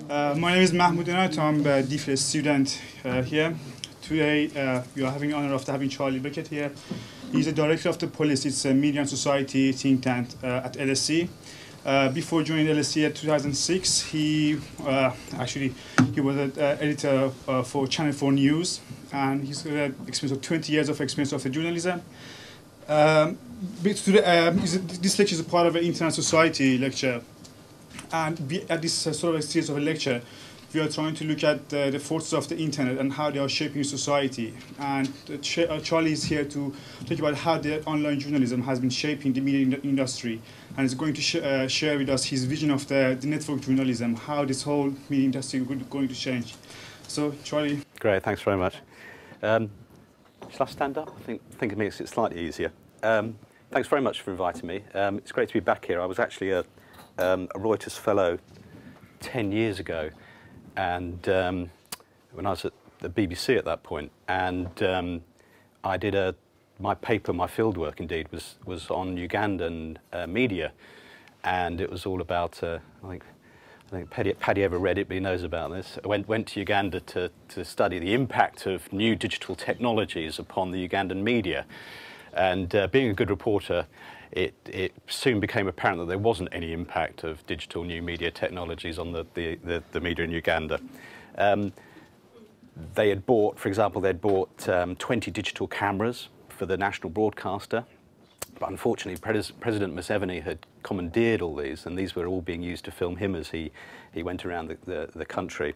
My name is Mahmoud Inayat. I'm a DPhil student here. Today, we are having the honor of having Charlie Beckett here. He's the director of the POLIS. It's a media and society think tank at LSE. Before joining LSE in 2006, he was an editor for Channel 4 News, and he's got an experience of 20 years of experience of journalism. This lecture is a part of an internet society lecture, and at this sort of a series of a lecture, we are trying to look at the forces of the internet and how they are shaping society. And Charlie is here to talk about how the online journalism has been shaping the media industry, and is going to share with us his vision of the network journalism, how this whole media industry is going to change. So, Charlie. Great, thanks very much. Shall I stand up? I think it makes it slightly easier. Thanks very much for inviting me. It's great to be back here. I was actually a Reuters fellow 10 years ago, and when I was at the BBC at that point, and I did my paper, my fieldwork indeed, was on Ugandan media, and it was all about, I think Paddy ever read it, but he knows about this. I went to Uganda to study the impact of new digital technologies upon the Ugandan media. And being a good reporter, it soon became apparent that there wasn't any impact of digital new media technologies on the media in Uganda. They had bought, for example, 20 digital cameras for the national broadcaster. But unfortunately, President Museveni had commandeered all these, and these were all being used to film him as he went around the country.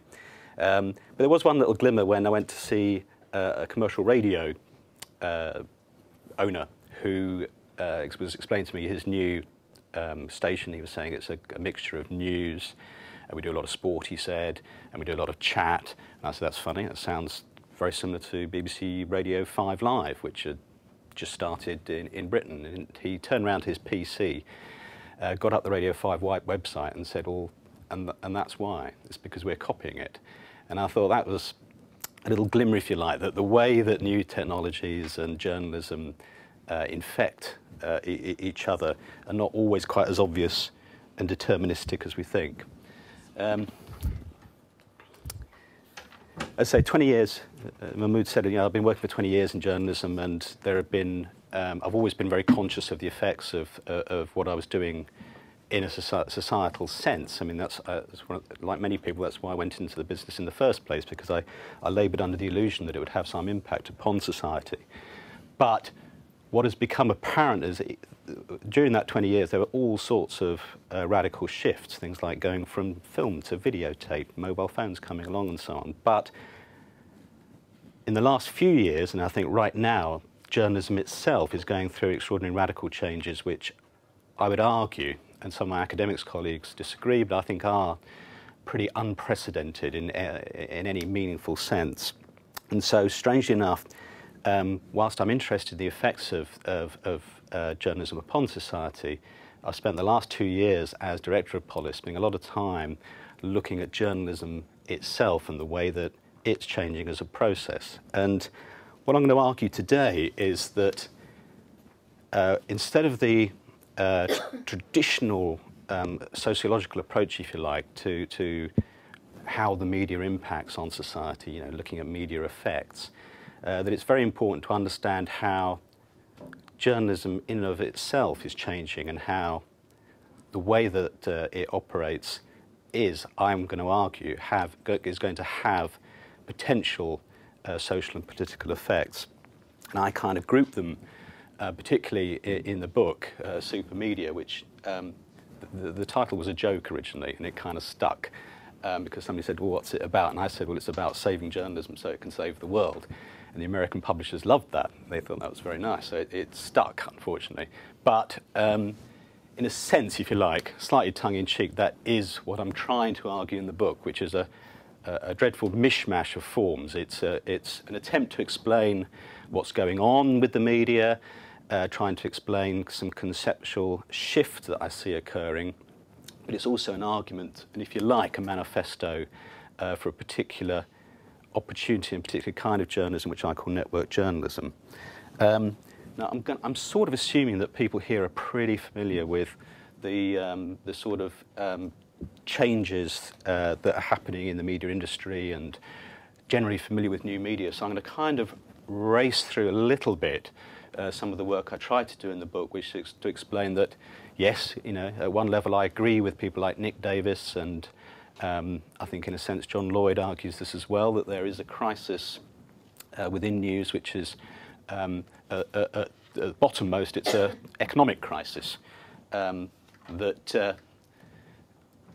But there was one little glimmer when I went to see a commercial radio owner who was explaining to me his new station. He was saying it's a mixture of news, and we do a lot of sport, he said, and we do a lot of chat. And I said, that's funny, that sounds very similar to BBC Radio 5 Live, which had just started in Britain. And he turned around to his PC, got up the Radio 5 website and said, well, and that's why. It's because we're copying it. And I thought that was a little glimmer, if you like, that the way that new technologies and journalism infect each other are not always quite as obvious and deterministic as we think. I'd say 20 years, Mahmoud said, I've been working for 20 years in journalism, and there have been, I've always been very conscious of the effects of what I was doing in a societal sense. I mean, like many people, that's why I went into the business in the first place, because I laboured under the illusion that it would have some impact upon society. But what has become apparent is during that 20 years, there were all sorts of radical shifts, things like going from film to videotape, mobile phones coming along and so on. But in the last few years, and I think right now, journalism itself is going through extraordinary radical changes, which I would argue, and some of my academics colleagues disagree, but I think are pretty unprecedented in any meaningful sense. And so, strangely enough, whilst I'm interested in the effects of journalism upon society, I've spent the last 2 years as director of POLIS spending a lot of time looking at journalism itself and the way that it's changing as a process. And what I'm going to argue today is that instead of the traditional sociological approach, if you like, to how the media impacts on society, looking at media effects, that it's very important to understand how journalism in and of itself is changing, and how the way that it operates is, I'm going to argue, is going to have potential social and political effects. And I kind of group them, particularly in the book, Supermedia, which the title was a joke originally, and it kind of stuck because somebody said, well, what's it about? And I said, well, it's about saving journalism so it can save the world. And the American publishers loved that. They thought that was very nice. So it stuck, unfortunately. But in a sense, if you like, slightly tongue-in-cheek, that is what I'm trying to argue in the book, which is a dreadful mishmash of forms. It's an attempt to explain what's going on with the media, trying to explain some conceptual shift that I see occurring. But it's also an argument, and if you like, a manifesto for a particular opportunity and particular kind of journalism, which I call network journalism. Now, I'm sort of assuming that people here are pretty familiar with the sort of changes that are happening in the media industry and generally familiar with new media. So I'm going to kind of race through a little bit some of the work I tried to do in the book, which is to explain that, yes, you know, at one level I agree with people like Nick Davis, and I think in a sense John Lloyd argues this as well, that there is a crisis within news, which is at the bottommost, it's an economic crisis. That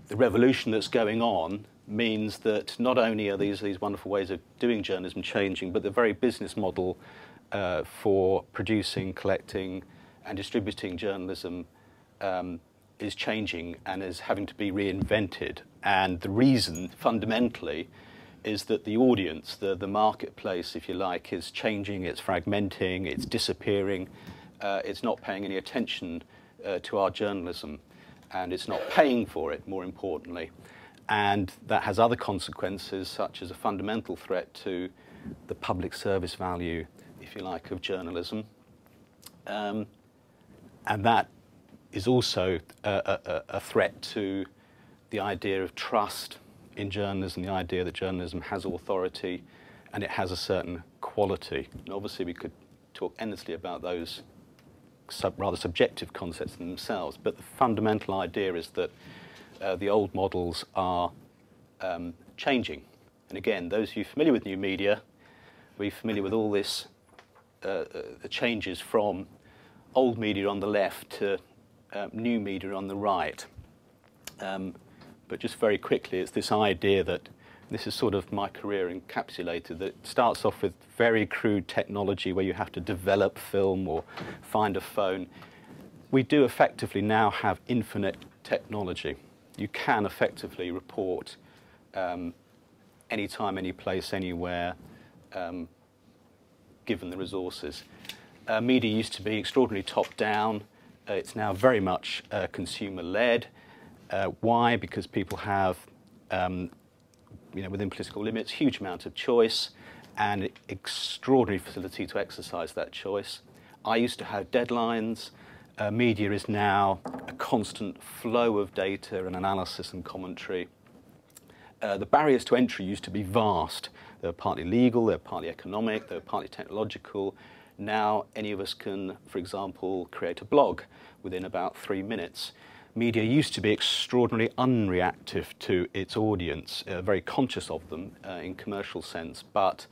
the revolution that's going on means that not only are these wonderful ways of doing journalism changing, but the very business model for producing, collecting and distributing journalism is changing and is having to be reinvented. And the reason, fundamentally, is that the audience, the marketplace, if you like, is changing, it's fragmenting, it's disappearing, it's not paying any attention to our journalism, and it's not paying for it, more importantly. And that has other consequences, such as a fundamental threat to the public service value, if you like, of journalism. And that is also a threat to the idea of trust in journalism, the idea that journalism has authority and it has a certain quality. And obviously we could talk endlessly about those rather subjective concepts in themselves, but the fundamental idea is that the old models are changing. And again, those of you familiar with new media, we're familiar with all this, the changes from old media on the left to new media on the right. But just very quickly, it's this idea that, this is sort of my career encapsulated, that starts off with very crude technology where you have to develop film or find a phone. We do effectively now have infinite technology. You can effectively report anytime, any place, anywhere, given the resources. Media used to be extraordinarily top-down. It's now very much consumer-led. Why? Because people have, you know, within political limits, huge amount of choice and extraordinary facility to exercise that choice. I used to have deadlines. Media is now a constant flow of data and analysis and commentary. The barriers to entry used to be vast. They were partly legal, they were partly economic, they were partly technological. Now any of us can, for example, create a blog within about 3 minutes. Media used to be extraordinarily unreactive to its audience, very conscious of them in commercial sense, but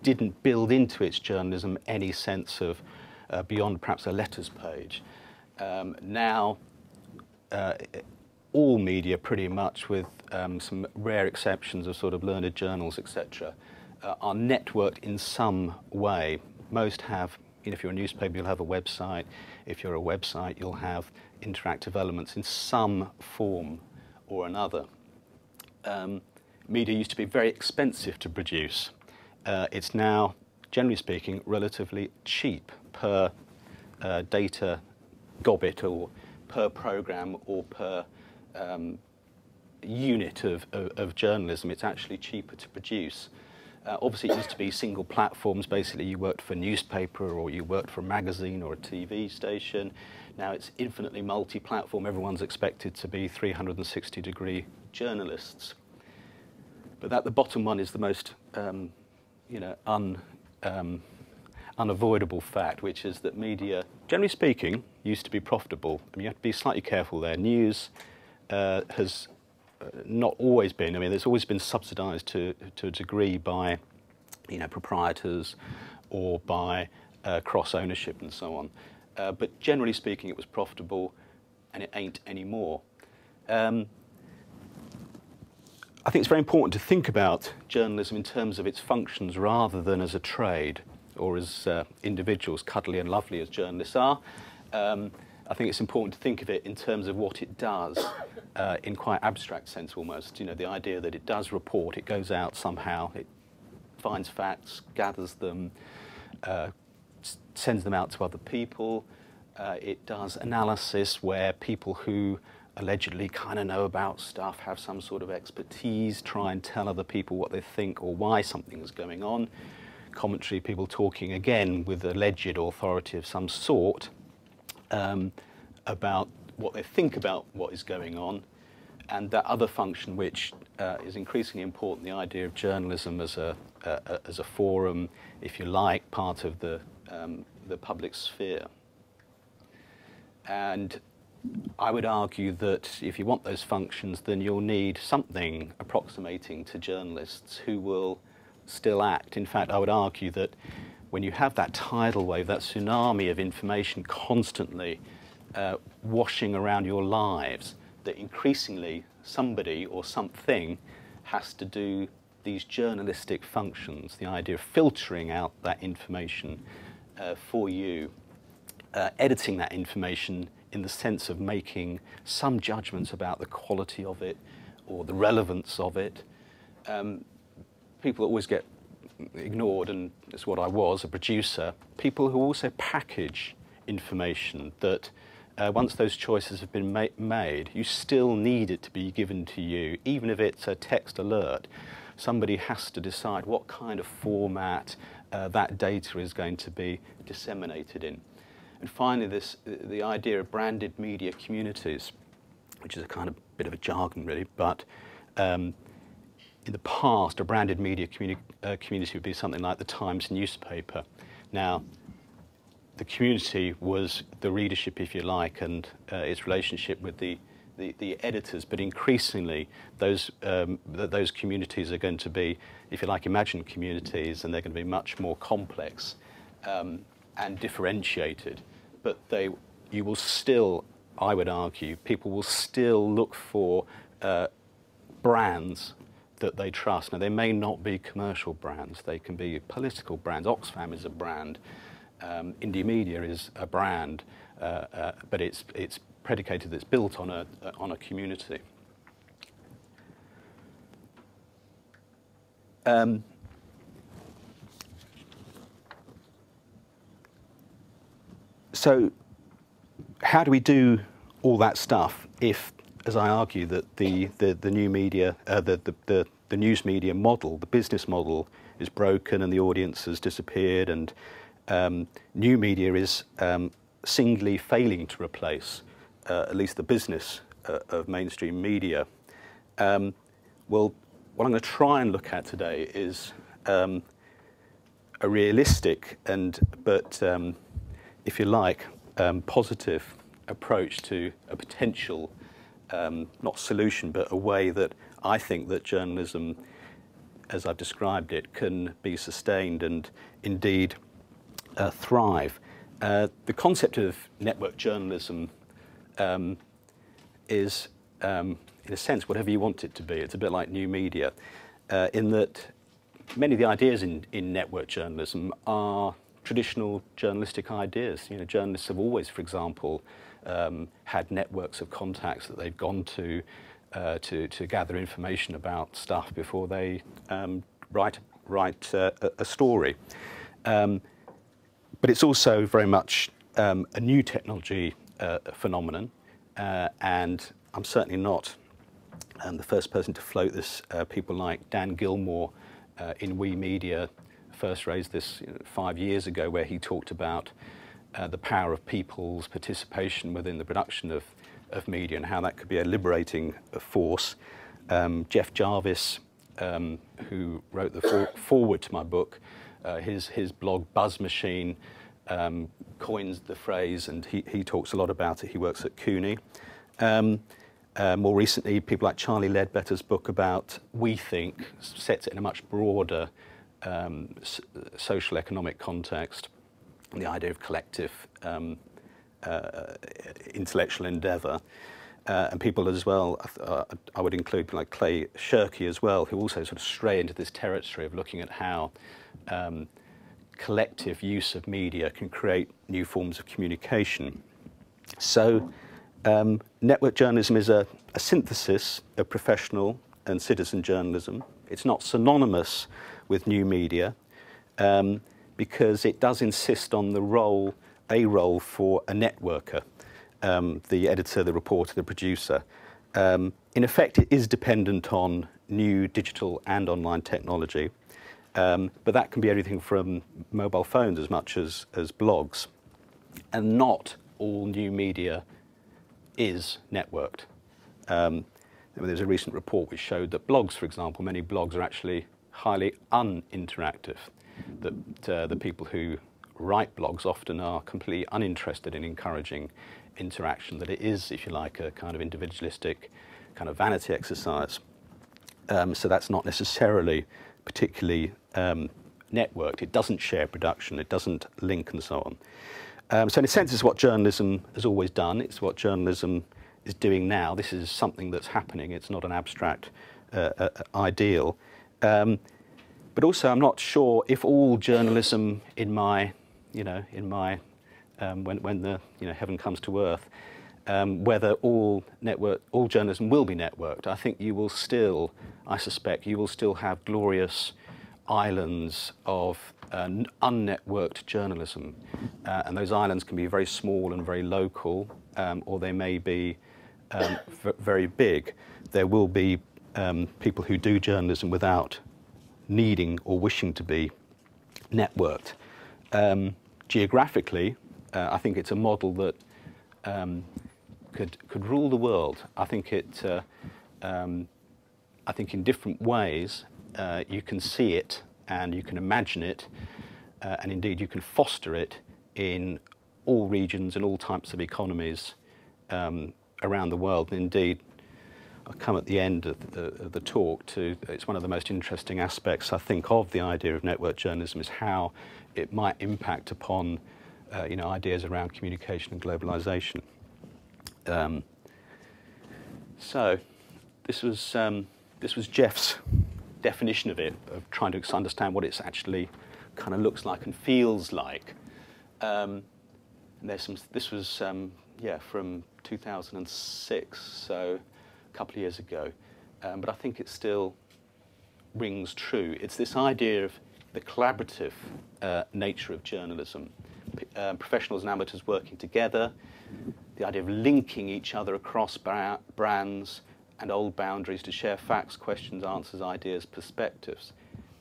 didn't build into its journalism any sense of beyond perhaps a letters page. Now, all media pretty much, with some rare exceptions of sort of learned journals, etc., are networked in some way. Most have, you know, if you're a newspaper, you'll have a website. If you're a website, you'll have interactive elements in some form or another. Media used to be very expensive to produce. It's now, generally speaking, relatively cheap per data gobbet or per program or per unit of journalism. It's actually cheaper to produce. Obviously, it used to be single platforms. Basically, you worked for a newspaper or you worked for a magazine or a TV station. Now it's infinitely multi-platform. Everyone's expected to be 360-degree journalists. But that the bottom one is the most, you know, unavoidable fact, which is that media, generally speaking, used to be profitable. I mean, you have to be slightly careful there. News has not always been. I mean, there's always been subsidised to a degree by, you know, proprietors or by cross ownership and so on. But generally speaking, it was profitable, and it ain't anymore. I think it's very important to think about journalism in terms of its functions rather than as a trade or as individuals, cuddly and lovely as journalists are. I think it's important to think of it in terms of what it does in quite abstract sense almost. You know, the idea that it does report, it goes out somehow, it finds facts, gathers them, sends them out to other people. It does analysis where people who allegedly kind of know about stuff, have some sort of expertise, try and tell other people what they think or why something is going on. Commentary, people talking again with alleged authority of some sort about what they think about what is going on. and that other function, which is increasingly important, the idea of journalism as a forum, if you like, part of the public sphere. And I would argue that if you want those functions, then you'll need something approximating to journalists who will still act. In fact, I would argue that when you have that tidal wave, that tsunami of information constantly washing around your lives, that increasingly somebody or something has to do these journalistic functions, the idea of filtering out that information for you, editing that information in the sense of making some judgments about the quality of it or the relevance of it. People always get ignored, and it's what I was, a producer, people who also package information that once those choices have been made, you still need it to be given to you, even if it's a text alert. Somebody has to decide what kind of format that data is going to be disseminated in. And finally, the idea of branded media communities, which is a kind of bit of a jargon really, but in the past, a branded media community would be something like the Times newspaper. Now, the community was the readership, if you like, and its relationship with the editors, but increasingly those communities are going to be, if you like, imagined communities, and they're going to be much more complex and differentiated. But you will still, I would argue, people will still look for brands that they trust. Now, they may not be commercial brands. They can be political brands. Oxfam is a brand. Indie Media is a brand, but it's predicated, it's built on a community. So how do we do all that stuff if, as I argue, that the new media, the news media model, the business model is broken and the audience has disappeared, and new media is singly failing to replace at least the business of mainstream media? Well, what I'm going to try and look at today is a realistic but if you like, positive approach to a potential, not solution, but a way that I think that journalism, as I've described it, can be sustained and indeed thrive. The concept of network journalism is, in a sense, whatever you want it to be. It's a bit like new media, in that many of the ideas in network journalism are traditional journalistic ideas. You know, journalists have always, for example, had networks of contacts that they've gone to gather information about stuff before they write a story. But it's also very much a new technology phenomenon, and I'm certainly not the first person to float this. People like Dan Gilmore in We Media first raised this 5 years ago, where he talked about the power of people's participation within the production of media and how that could be a liberating force. Jeff Jarvis, who wrote the foreword to my book, his blog Buzz Machine coins the phrase, and he talks a lot about it. He works at CUNY. More recently, people like Charlie Ledbetter's book about We Think sets it in a much broader social economic context, the idea of collective intellectual endeavour. And people as well, I would include people like Clay Shirky as well, who also sort of stray into this territory of looking at how collective use of media can create new forms of communication. So network journalism is a synthesis of professional and citizen journalism. It's not synonymous with new media because it does insist on a role for a networker, the editor, the reporter, the producer. In effect, it is dependent on new digital and online technology, but that can be everything from mobile phones as much as blogs. And not all new media is networked. there's a recent report which showed that blogs, for example, many blogs are actually highly uninteractive, that the people who write blogs often are completely uninterested in encouraging interaction, that it is, if you like, a kind of individualistic kind of vanity exercise. So that's not necessarily particularly networked. It doesn't share production, it doesn't link and so on. So in a sense it's what journalism has always done, it's what journalism is doing now. This is something that's happening, it's not an abstract ideal. But also I'm not sure if all journalism in my, when the heaven comes to earth, whether all journalism will be networked. I think you will still, I suspect, you will still have glorious islands of unnetworked journalism, and those islands can be very small and very local, or they may be very big. There will be people who do journalism without needing or wishing to be networked. Geographically, I think it's a model that could rule the world. I think I think in different ways you can see it and you can imagine it, and indeed you can foster it in all regions and all types of economies around the world. And indeed, I'll come at the end of the talk to, it's one of the most interesting aspects, I think, of the idea of network journalism is how it might impact upon ideas around communication and globalization. So this was Jeff's definition of it, of trying to understand what it actually kind of looks like and feels like. And there's some. This was from 2006, so a couple of years ago. But I think it still rings true. It's this idea of the collaborative nature of journalism, professionals and amateurs working together, the idea of linking each other across brands and old boundaries to share facts, questions, answers, ideas, perspectives.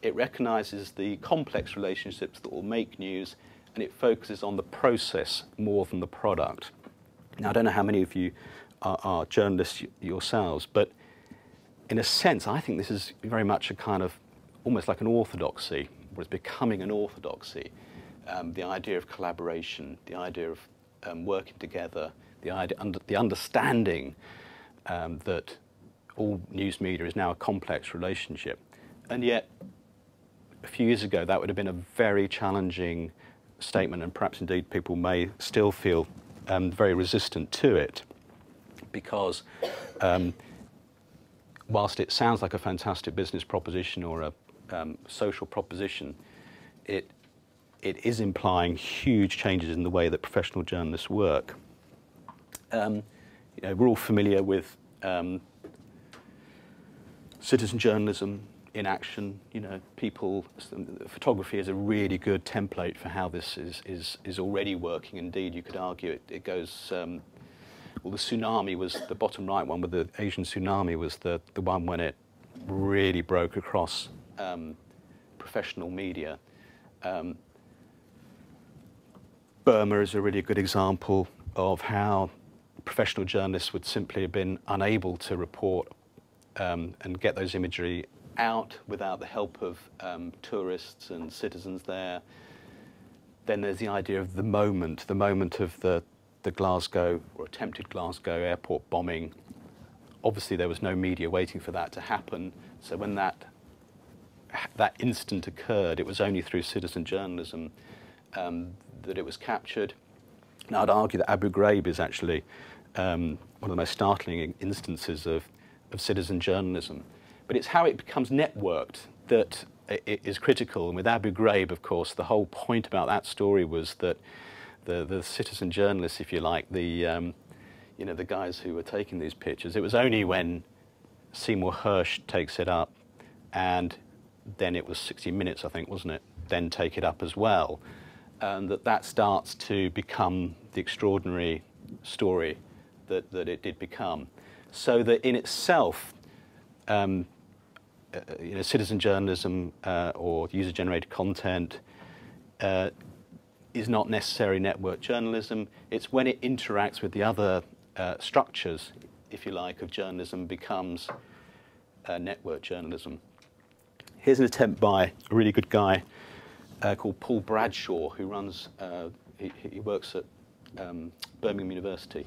It recognises the complex relationships that will make news, and it focuses on the process more than the product. Now, I don't know how many of you are journalists yourselves, but in a sense, I think this is very much a kind of, almost like an orthodoxy, or it's becoming an orthodoxy. The idea of collaboration, the idea of working together, the understanding that all news media is now a complex relationship. And yet, a few years ago, that would have been a very challenging statement, and perhaps indeed people may still feel very resistant to it, because whilst it sounds like a fantastic business proposition or a social proposition, it is implying huge changes in the way that professional journalists work. We're all familiar with citizen journalism in action. Photography is a really good template for how this is already working. Indeed, you could argue it goes. Well, the tsunami was the bottom right one, with the Asian tsunami was the one when it really broke across professional media. Burma is a really good example of how professional journalists would simply have been unable to report and get those imagery out without the help of tourists and citizens there. Then there's the idea of the moment of the Glasgow, or attempted Glasgow airport bombing. Obviously there was no media waiting for that to happen, so when that instant occurred, it was only through citizen journalism that it was captured. Now, I'd argue that Abu Ghraib is actually one of the most startling instances of citizen journalism. But it's how it becomes networked that is critical. And with Abu Ghraib, of course, the whole point about that story was that the citizen journalists, if you like, the guys who were taking these pictures, it was only when Seymour Hersh takes it up, and then it was 60 Minutes, I think, wasn't it, then take it up as well, that starts to become the extraordinary story that it did become. So that in itself, citizen journalism or user-generated content is not necessarily network journalism. It's when it interacts with the other structures if you like, of journalism becomes network journalism. Here's an attempt by a really good guy called Paul Bradshaw, who runs, he works at Birmingham University.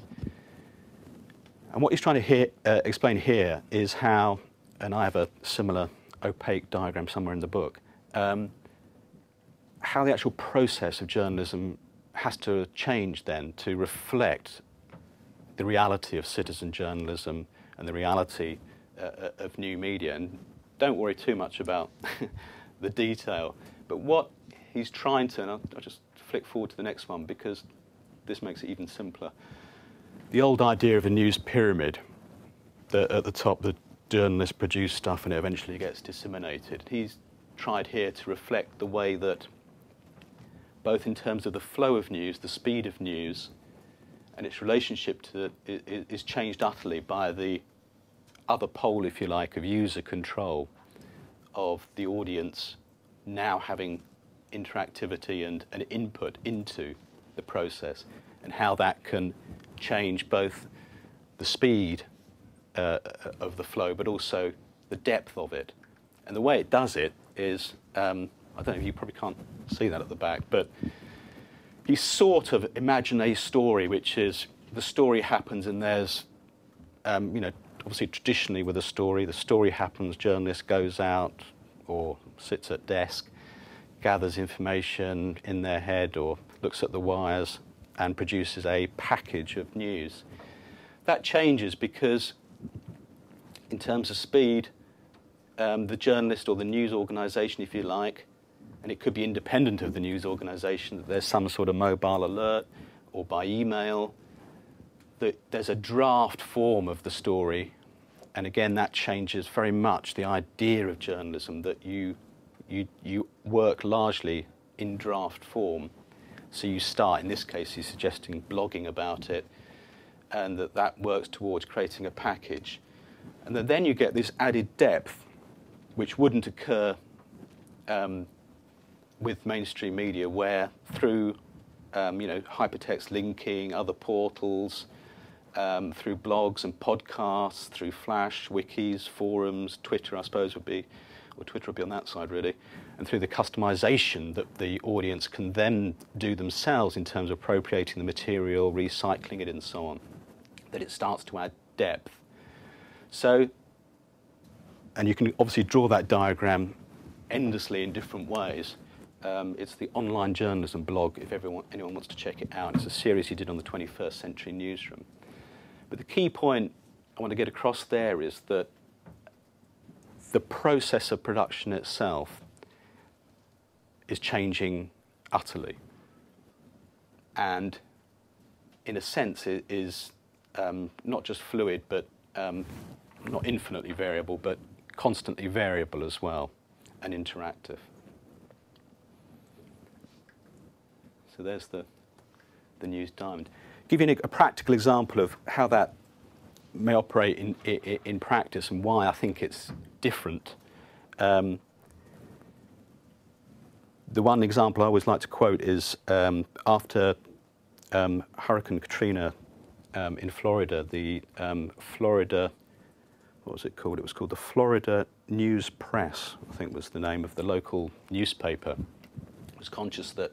And what he's trying to explain here is how, and I have a similar opaque diagram somewhere in the book, how the actual process of journalism has to change then to reflect the reality of citizen journalism and the reality of new media. And don't worry too much about the detail, but what he's trying to, and I'll just flick forward to the next one because this makes it even simpler. The old idea of a news pyramid, that at the top the journalists produce stuff and it eventually gets disseminated. He's tried here to reflect the way that both in terms of the flow of news, the speed of news, and its relationship to it is changed utterly by the other pole, if you like, of user control of the audience now having interactivity and input into the process, and how that can change both the speed of the flow, but also the depth of it. And the way it does it is, I don't know, you probably can't see that at the back, but you sort of imagine a story, which is the story happens and there's, you know, obviously traditionally with a story, the story happens, journalist goes out or sits at desk, gathers information in their head or looks at the wires and produces a package of news. That changes because in terms of speed, the journalist or the news organisation, if you like, and it could be independent of the news organisation, that there's some sort of mobile alert or by email, that there's a draft form of the story. And again, that changes very much the idea of journalism, that you work largely in draft form. So you start, in this case, he's suggesting blogging about it, and that works towards creating a package. And then you get this added depth, which wouldn't occur with mainstream media, where through you know, hypertext linking, other portals, through blogs and podcasts, through Flash, wikis, forums, Twitter, I suppose would be, or Twitter would be on that side really, and through the customization that the audience can then do themselves in terms of appropriating the material, recycling it and so on, that it starts to add depth. So, and you can obviously draw that diagram endlessly in different ways. It's the online journalism blog, if anyone wants to check it out. It's a series he did on the 21st Century Newsroom. But the key point I want to get across there is that the process of production itself is changing utterly. And in a sense, it is not just fluid, but not infinitely variable, but constantly variable as well, and interactive. So there's the news diamond. Give you a practical example of how that may operate in practice and why I think it's different. The one example I always like to quote is after Hurricane Katrina in Florida, the Florida, what was it called? It was called the Florida News Press, I think was the name of the local newspaper. I was conscious that,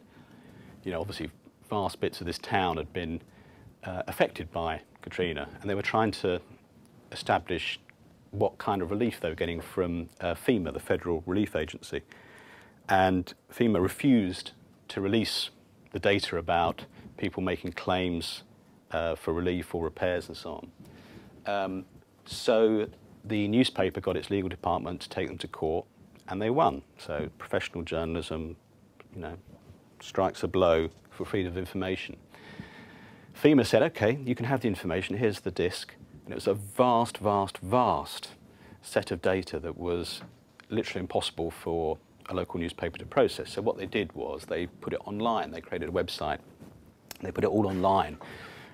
you know, obviously vast bits of this town had been affected by Katrina, and they were trying to establish what kind of relief they were getting from FEMA, the Federal Relief Agency. And FEMA refused to release the data about people making claims for relief or repairs and so on. So the newspaper got its legal department to take them to court, and they won. So professional journalism, you know, strikes a blow for freedom of information. FEMA said, okay, you can have the information, here's the disk. And it was a vast, vast, vast set of data that was literally impossible for a local newspaper to process. So what they did was they put it online, they created a website, they put it all online,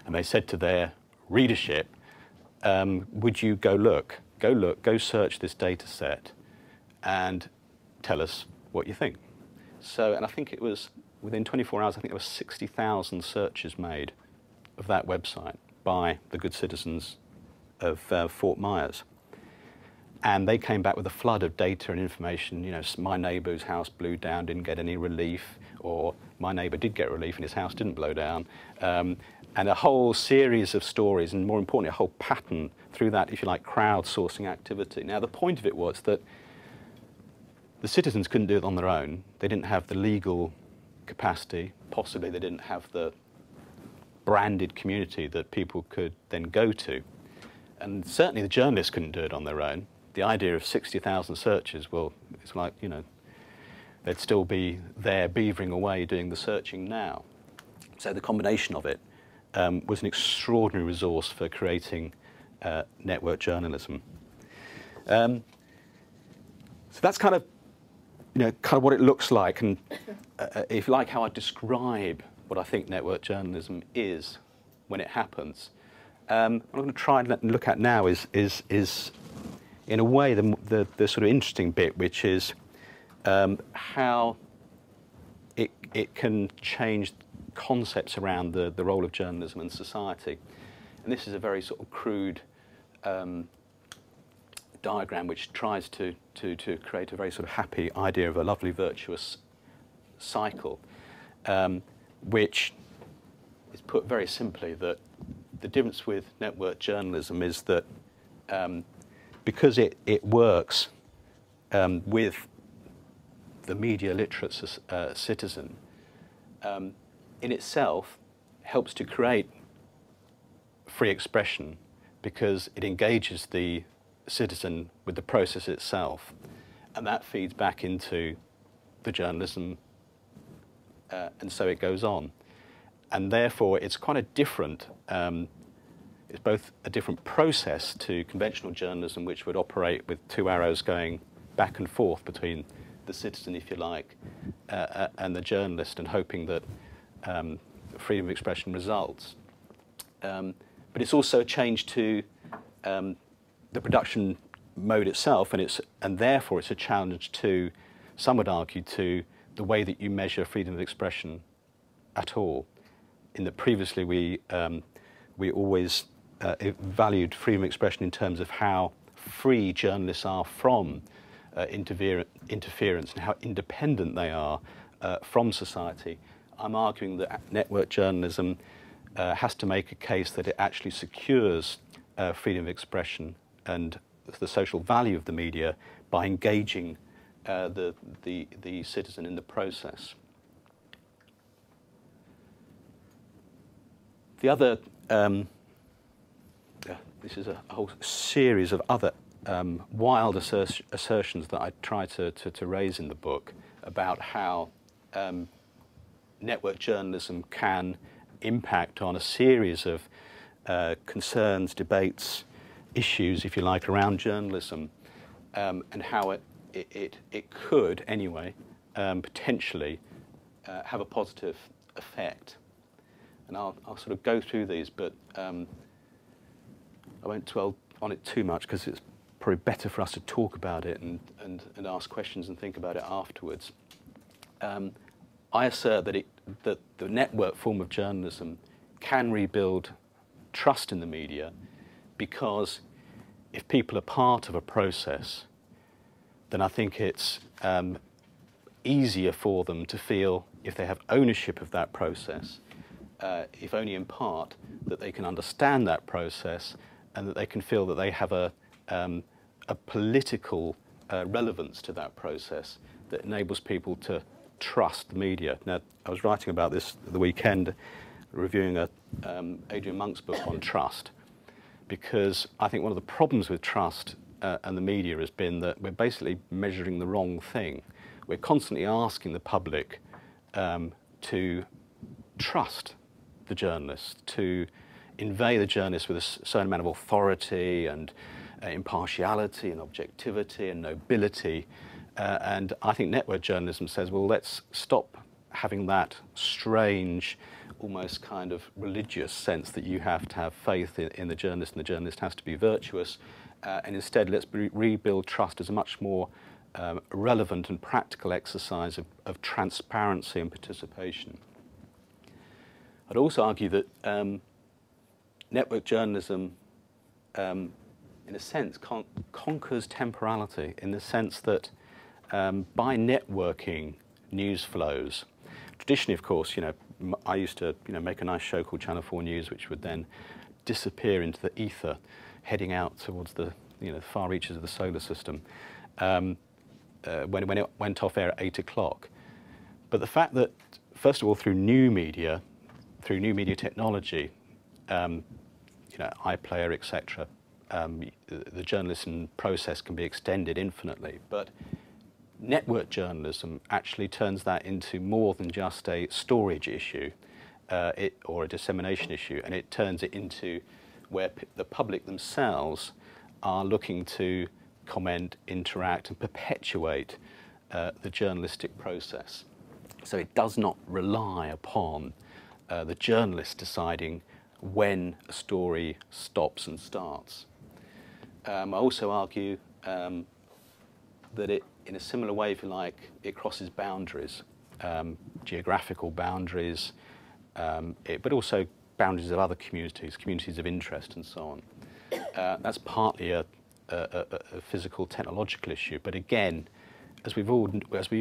and they said to their readership, would you go search this data set and tell us what you think. So, and I think it was within 24 hours, I think there were 60,000 searches made of that website by the good citizens Fort Myers. And they came back with a flood of data and information. You know, my neighbour's house blew down, didn't get any relief, or my neighbour did get relief and his house didn't blow down. And a whole series of stories, and more importantly, a whole pattern through that, if you like, crowdsourcing activity. Now, the point of it was that the citizens couldn't do it on their own. They didn't have the legal capacity. Possibly they didn't have the branded community that people could then go to. And certainly the journalists couldn't do it on their own. The idea of 60,000 searches, well, it's like, you know, they'd still be there beavering away doing the searching now. So the combination of it was an extraordinary resource for creating network journalism. So that's kind of, you know, kind of what it looks like, and if you like, how I describe what I think network journalism is when it happens. What I'm going to try and look at now is in a way, the sort of interesting bit, which is how it can change concepts around the role of journalism and society. And this is a very sort of crude diagram which tries to create a very sort of happy idea of a lovely virtuous cycle, which is put very simply that the difference with network journalism is that because it works with the media literate citizen, in itself helps to create free expression because it engages the citizen with the process itself, and that feeds back into the journalism, and so it goes on. And therefore it's quite a different, it's both a different process to conventional journalism, which would operate with two arrows going back and forth between the citizen, if you like, and the journalist, and hoping that freedom of expression results. But it's also a change to the production mode itself, and therefore it's a challenge to, some would argue, to the way that you measure freedom of expression at all. In that previously we always valued freedom of expression in terms of how free journalists are from interference and how independent they are from society. I'm arguing that network journalism has to make a case that it actually secures freedom of expression and the social value of the media by engaging the citizen in the process. The other, this is a whole series of other wild assertions that I try to raise in the book about how network journalism can impact on a series of concerns, debates, issues, if you like, around journalism, and how it could, anyway, potentially have a positive effect. And I'll sort of go through these, but I won't dwell on it too much because it's probably better for us to talk about it and ask questions and think about it afterwards. I assert that the network form of journalism can rebuild trust in the media, because if people are part of a process, then I think it's easier for them to feel, if they have ownership of that process, if only in part, that they can understand that process and that they can feel that they have a political relevance to that process that enables people to trust the media. Now, I was writing about this the weekend, reviewing Adrian Monk's book on trust, because I think one of the problems with trust and the media has been that we're basically measuring the wrong thing. We're constantly asking the public to trust the journalist, to invade the journalist with a certain amount of authority and impartiality and objectivity and nobility. And I think network journalism says, well, let's stop having that strange, almost kind of religious sense that you have to have faith in the journalist and the journalist has to be virtuous. And instead, let's rebuild trust as a much more relevant and practical exercise of transparency and participation. I'd also argue that network journalism in a sense, conquers temporality, in the sense that by networking news flows, traditionally, of course, I used to make a nice show called Channel 4 News, which would then disappear into the ether, heading out towards the far reaches of the solar system, when it went off air at 8 o'clock. But the fact that, first of all, through new media technology, iPlayer, etc., the journalism process can be extended infinitely. But network journalism actually turns that into more than just a storage issue or a dissemination issue, and it turns it into where the public themselves are looking to comment, interact, and perpetuate the journalistic process. So it does not rely upon the journalist deciding when a story stops and starts. I also argue that it, in a similar way, if you like, it crosses boundaries, geographical boundaries, but also boundaries of other communities of interest and so on. That's partly a physical, technological issue, but again, as we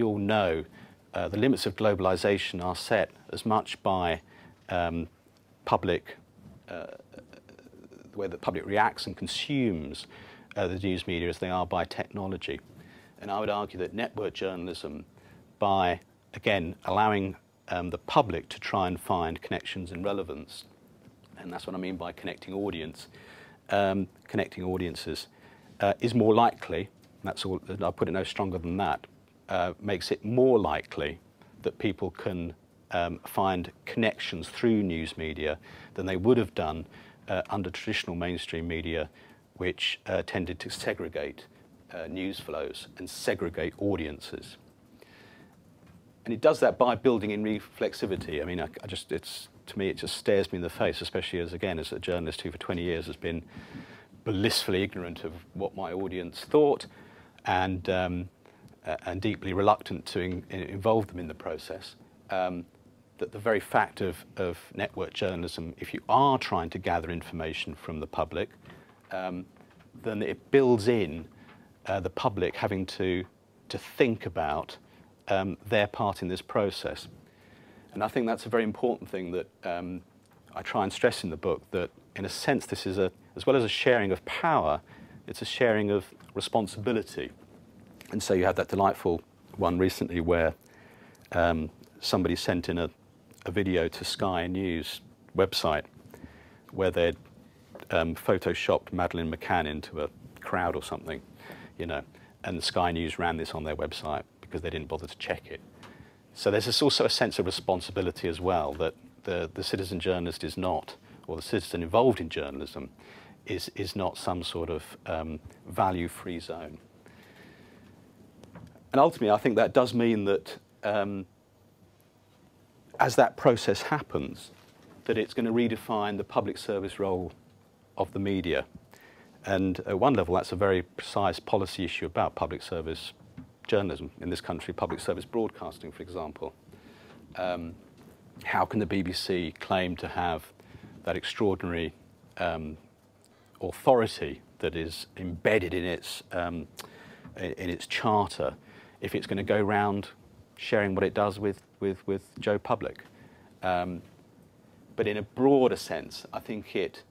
all know, the limits of globalization are set as much by public, the way that the public reacts and consumes the news media as they are by technology. And I would argue that network journalism, by, again, allowing the public to try and find connections and relevance, and that's what I mean by connecting audiences, is more likely, that's all, I'll put it no stronger than that, makes it more likely that people can find connections through news media than they would have done under traditional mainstream media, which tended to segregate news flows and segregate audiences. And it does that by building in reflexivity. I mean, to me, it just stares me in the face, especially as a journalist who for 20 years has been blissfully ignorant of what my audience thought and deeply reluctant to involve them in the process. That the very fact of network journalism, if you are trying to gather information from the public, then it builds in the public having to think about their part in this process. And I think that's a very important thing that I try and stress in the book, that in a sense this is, as well as a sharing of power, it's a sharing of responsibility. And so you had that delightful one recently where somebody sent in a video to Sky News website where they'd photoshopped Madeleine McCann into a crowd or something, and Sky News ran this on their website because they didn't bother to check it. So there's also a sense of responsibility as well, that the citizen journalist is not, or the citizen involved in journalism is not some sort of value-free zone. And ultimately, I think that does mean that as that process happens, that it's going to redefine the public service role of the media. And at one level, that's a very precise policy issue about public service journalism in this country, public service broadcasting, for example. How can the BBC claim to have that extraordinary authority that is embedded in its charter if it's going to go around sharing what it does with Joe Public? But in a broader sense, I think it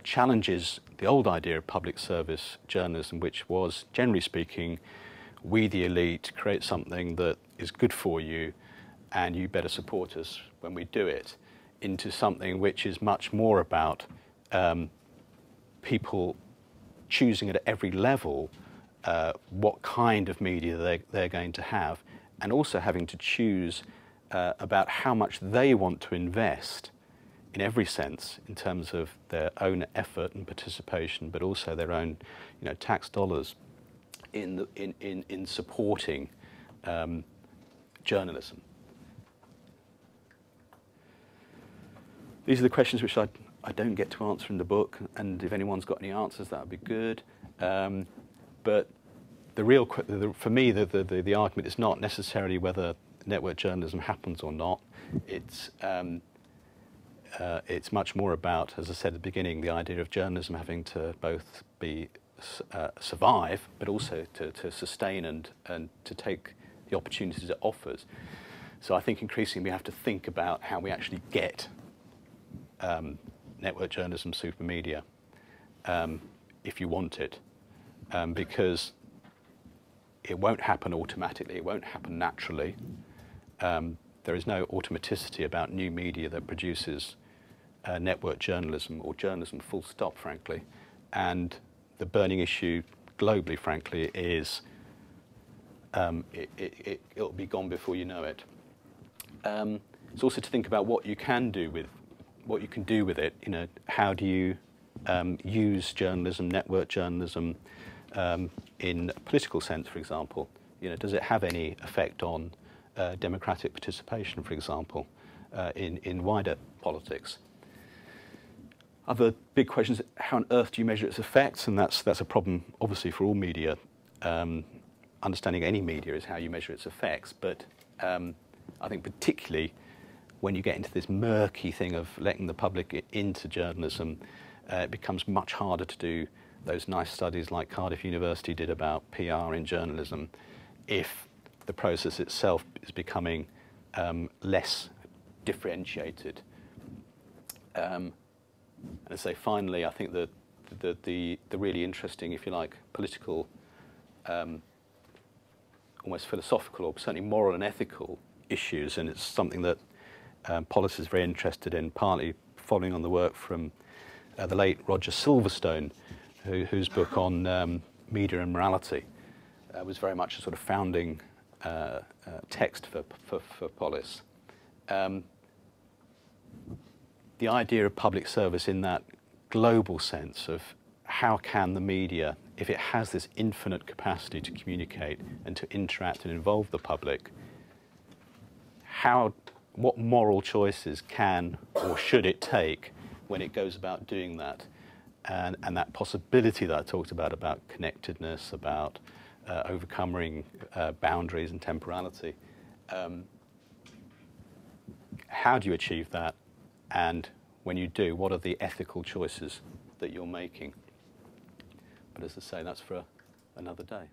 challenges the old idea of public service journalism, which was, generally speaking, we the elite create something that is good for you and you better support us when we do it, into something which is much more about people choosing at every level what kind of media they're going to have, and also having to choose about how much they want to invest in every sense, in terms of their own effort and participation, but also their own, tax dollars in supporting journalism. These are the questions which I don't get to answer in the book, and if anyone's got any answers, that would be good. But for me, the argument is not necessarily whether network journalism happens or not. It's it's much more about, as I said at the beginning, the idea of journalism having to both be survive, but also to sustain and to take the opportunities it offers. So I think increasingly we have to think about how we actually get network journalism, super media, if you want it, because it won't happen automatically, it won't happen naturally. There is no automaticity about new media that produces network journalism or journalism full stop, frankly. And the burning issue globally, frankly, is it'll be gone before you know it. It's also to think about what you can do with it. You know, how do you use journalism, network journalism, in a political sense, for example? You know, does it have any effect on democratic participation, for example, in wider politics? Other big questions: how on earth do you measure its effects? And that's a problem, obviously, for all media. Understanding any media is how you measure its effects, but I think particularly when you get into this murky thing of letting the public into journalism, it becomes much harder to do those nice studies like Cardiff University did about PR in journalism if the process itself is becoming less differentiated. And I say finally, I think that the really interesting, if you like, political, almost philosophical or certainly moral and ethical issues, and it's something that POLIS is very interested in, partly following on the work from the late Roger Silverstone, whose book on media and morality was very much a sort of founding text for POLIS. The idea of public service in that global sense of how can the media, if it has this infinite capacity to communicate and to interact and involve the public, what moral choices can or should it take when it goes about doing that? And that possibility that I talked about connectedness, about overcoming boundaries and temporality. How do you achieve that? And when you do, what are the ethical choices that you're making? But as I say, that's for another day.